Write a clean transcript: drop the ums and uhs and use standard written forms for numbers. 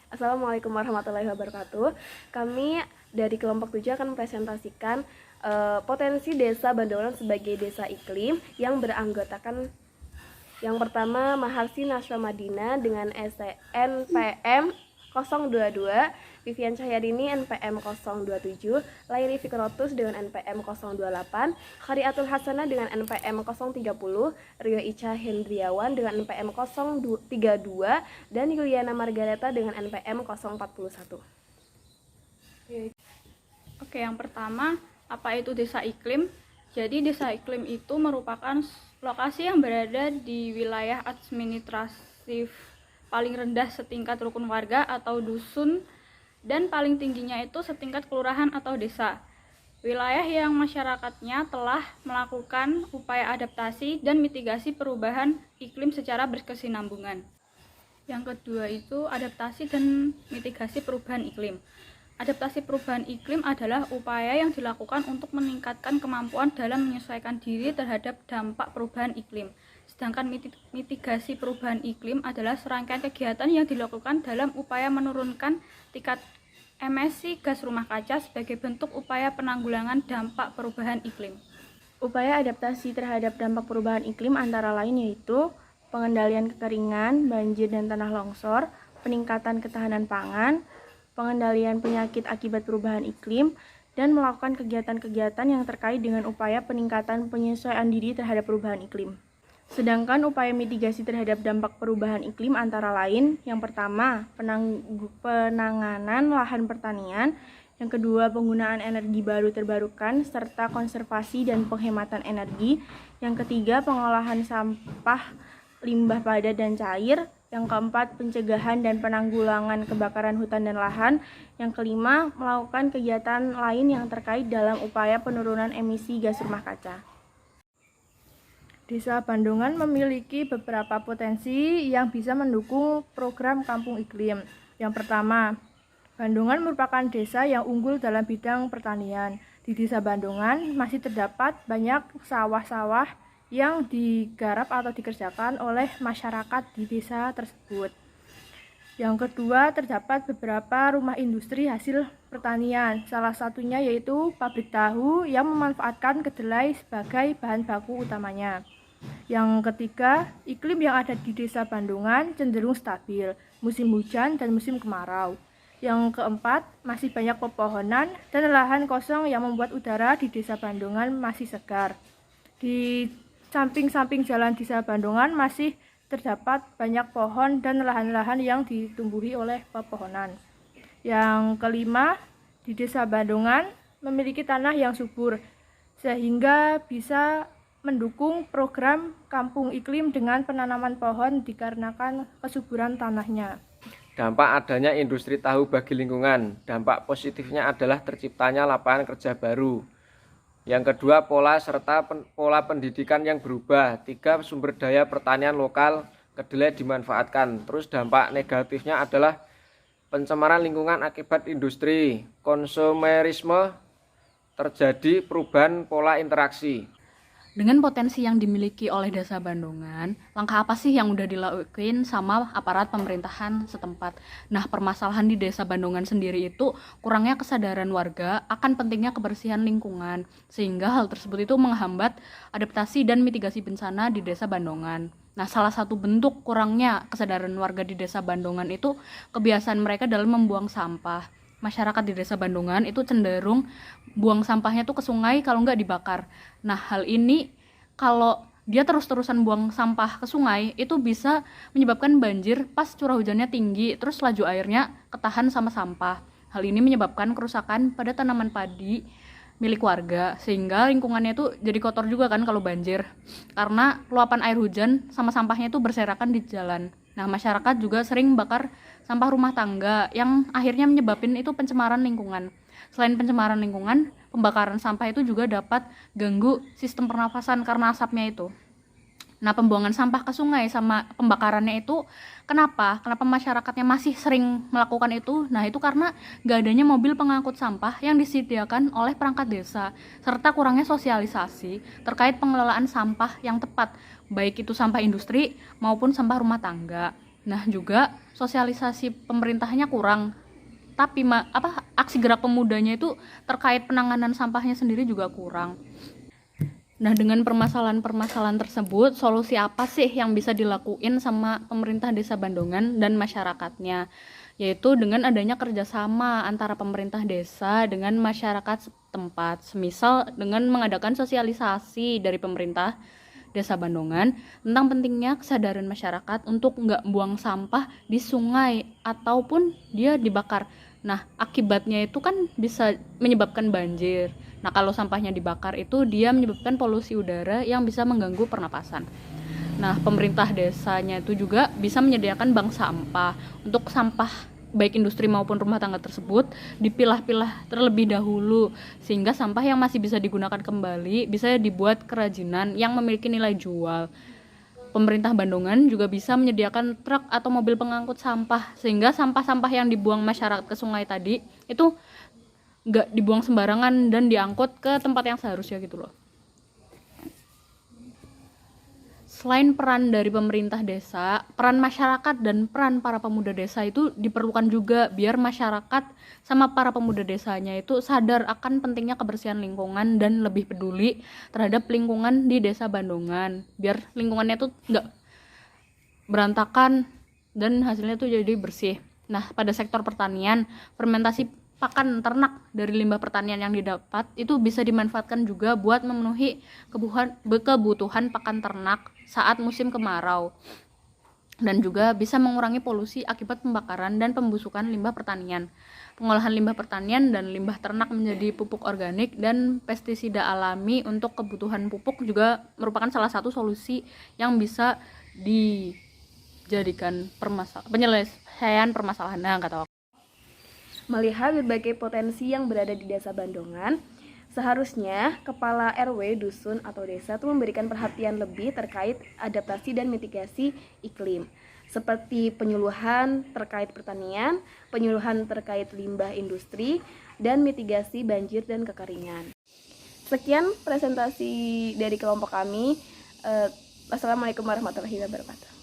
Assalamualaikum warahmatullahi wabarakatuh. Kami dari kelompok 7 akan mempresentasikan potensi desa Bandongan sebagai desa iklim yang beranggotakan yang pertama Maharsi Naswa Madina dengan NPM 022, Vivian Cahyadini NPM 027, Lairi Fikrotus dengan NPM 028, Khariatul Hasanah dengan NPM 030, Rio Ica Hendriawan dengan NPM 032, dan Yuliana Margareta dengan NPM 041. Oke, yang pertama, apa itu desa iklim? Jadi desa iklim itu merupakan lokasi yang berada di wilayah administratif paling rendah setingkat rukun warga atau dusun dan paling tingginya itu setingkat kelurahan atau desa. Wilayah yang masyarakatnya telah melakukan upaya adaptasi dan mitigasi perubahan iklim secara berkesinambungan. Yang kedua itu adaptasi dan mitigasi perubahan iklim. Adaptasi perubahan iklim adalah upaya yang dilakukan untuk meningkatkan kemampuan dalam menyesuaikan diri terhadap dampak perubahan iklim. Sedangkan mitigasi perubahan iklim adalah serangkaian kegiatan yang dilakukan dalam upaya menurunkan tingkat emisi gas rumah kaca sebagai bentuk upaya penanggulangan dampak perubahan iklim. Upaya adaptasi terhadap dampak perubahan iklim antara lain yaitu pengendalian kekeringan, banjir dan tanah longsor, peningkatan ketahanan pangan, pengendalian penyakit akibat perubahan iklim, dan melakukan kegiatan-kegiatan yang terkait dengan upaya peningkatan penyesuaian diri terhadap perubahan iklim. Sedangkan upaya mitigasi terhadap dampak perubahan iklim antara lain, yang pertama, penanganan lahan pertanian, yang kedua, penggunaan energi baru terbarukan, serta konservasi dan penghematan energi, yang ketiga, pengolahan sampah, limbah padat dan cair, yang keempat, pencegahan dan penanggulangan kebakaran hutan dan lahan, yang kelima, melakukan kegiatan lain yang terkait dalam upaya penurunan emisi gas rumah kaca. Desa Bandongan memiliki beberapa potensi yang bisa mendukung program kampung iklim. Yang pertama, Bandongan merupakan desa yang unggul dalam bidang pertanian. Di desa Bandongan masih terdapat banyak sawah-sawah yang digarap atau dikerjakan oleh masyarakat di desa tersebut. Yang kedua, terdapat beberapa rumah industri hasil pertanian. Salah satunya yaitu pabrik tahu yang memanfaatkan kedelai sebagai bahan baku utamanya. Yang ketiga, iklim yang ada di desa Bandongan cenderung stabil, musim hujan dan musim kemarau. Yang keempat, masih banyak pepohonan dan lahan kosong yang membuat udara di desa Bandongan masih segar. Di samping-samping jalan desa Bandongan masih terdapat banyak pohon dan lahan-lahan yang ditumbuhi oleh pepohonan. Yang kelima, di desa Bandongan memiliki tanah yang subur, sehingga bisa mendukung program kampung iklim dengan penanaman pohon dikarenakan kesuburan tanahnya. Dampak adanya industri tahu bagi lingkungan. Dampak positifnya adalah terciptanya lapangan kerja baru. Yang kedua, pola pendidikan yang berubah. 3, sumber daya pertanian lokal kedelai dimanfaatkan. Terus dampak negatifnya adalah pencemaran lingkungan akibat industri, konsumerisme, terjadi perubahan pola interaksi. Dengan potensi yang dimiliki oleh desa Bandongan, langkah apa sih yang udah dilakuin sama aparat pemerintahan setempat? Nah, permasalahan di desa Bandongan sendiri itu kurangnya kesadaran warga akan pentingnya kebersihan lingkungan, sehingga hal tersebut itu menghambat adaptasi dan mitigasi bencana di desa Bandongan. Nah, salah satu bentuk kurangnya kesadaran warga di desa Bandongan itu kebiasaan mereka dalam membuang sampah. Masyarakat di desa Bandongan itu cenderung buang sampahnya tuh ke sungai kalau nggak dibakar. Nah, hal ini kalau dia terus-terusan buang sampah ke sungai itu bisa menyebabkan banjir pas curah hujannya tinggi, terus laju airnya ketahan sama sampah. Hal ini menyebabkan kerusakan pada tanaman padi milik warga, sehingga lingkungannya itu jadi kotor juga kan kalau banjir. Karena luapan air hujan sama sampahnya itu berserakan di jalan. Nah, masyarakat juga sering bakar sampah rumah tangga yang akhirnya menyebabkan itu pencemaran lingkungan. Selain pencemaran lingkungan, pembakaran sampah itu juga dapat ganggu sistem pernafasan karena asapnya itu. Nah, pembuangan sampah ke sungai sama pembakarannya itu kenapa masyarakatnya masih sering melakukan itu? Nah, itu karena gak adanya mobil pengangkut sampah yang disediakan oleh perangkat desa, serta kurangnya sosialisasi terkait pengelolaan sampah yang tepat, baik itu sampah industri maupun sampah rumah tangga. Nah, juga sosialisasi pemerintahnya kurang. Tapi aksi gerak pemudanya itu terkait penanganan sampahnya sendiri juga kurang. Nah, dengan permasalahan-permasalahan tersebut, solusi apa sih yang bisa dilakuin sama pemerintah Desa Bandongan dan masyarakatnya? Yaitu dengan adanya kerjasama antara pemerintah desa dengan masyarakat setempat. Semisal dengan mengadakan sosialisasi dari pemerintah Desa Bandongan tentang pentingnya kesadaran masyarakat untuk nggak buang sampah di sungai ataupun dia dibakar. Nah, akibatnya itu kan bisa menyebabkan banjir. Nah, kalau sampahnya dibakar itu dia menyebabkan polusi udara yang bisa mengganggu pernapasan. Nah, pemerintah desanya itu juga bisa menyediakan bank sampah untuk sampah baik industri maupun rumah tangga tersebut dipilah-pilah terlebih dahulu sehingga sampah yang masih bisa digunakan kembali bisa dibuat kerajinan yang memiliki nilai jual. Pemerintah Bandongan juga bisa menyediakan truk atau mobil pengangkut sampah sehingga sampah-sampah yang dibuang masyarakat ke sungai tadi itu nggak dibuang sembarangan dan diangkut ke tempat yang seharusnya gitu loh. Selain peran dari pemerintah desa, peran masyarakat dan peran para pemuda desa itu diperlukan juga biar masyarakat sama para pemuda desanya itu sadar akan pentingnya kebersihan lingkungan dan lebih peduli terhadap lingkungan di Desa Bandongan. Biar lingkungannya tuh nggak berantakan dan hasilnya tuh jadi bersih. Nah, pada sektor pertanian, fermentasi pakan ternak dari limbah pertanian yang didapat itu bisa dimanfaatkan juga buat memenuhi kebutuhan pakan ternak saat musim kemarau dan juga bisa mengurangi polusi akibat pembakaran dan pembusukan limbah pertanian. Pengolahan limbah pertanian dan limbah ternak menjadi pupuk organik dan pestisida alami untuk kebutuhan pupuk juga merupakan salah satu solusi yang bisa dijadikan penyelesaian permasalahan. Nah, kata aku. Melihat berbagai potensi yang berada di Desa Bandongan, seharusnya kepala RW, dusun, atau desa itu memberikan perhatian lebih terkait adaptasi dan mitigasi iklim, seperti penyuluhan terkait pertanian, penyuluhan terkait limbah industri, dan mitigasi banjir dan kekeringan. Sekian presentasi dari kelompok kami. Wassalamualaikum warahmatullahi wabarakatuh.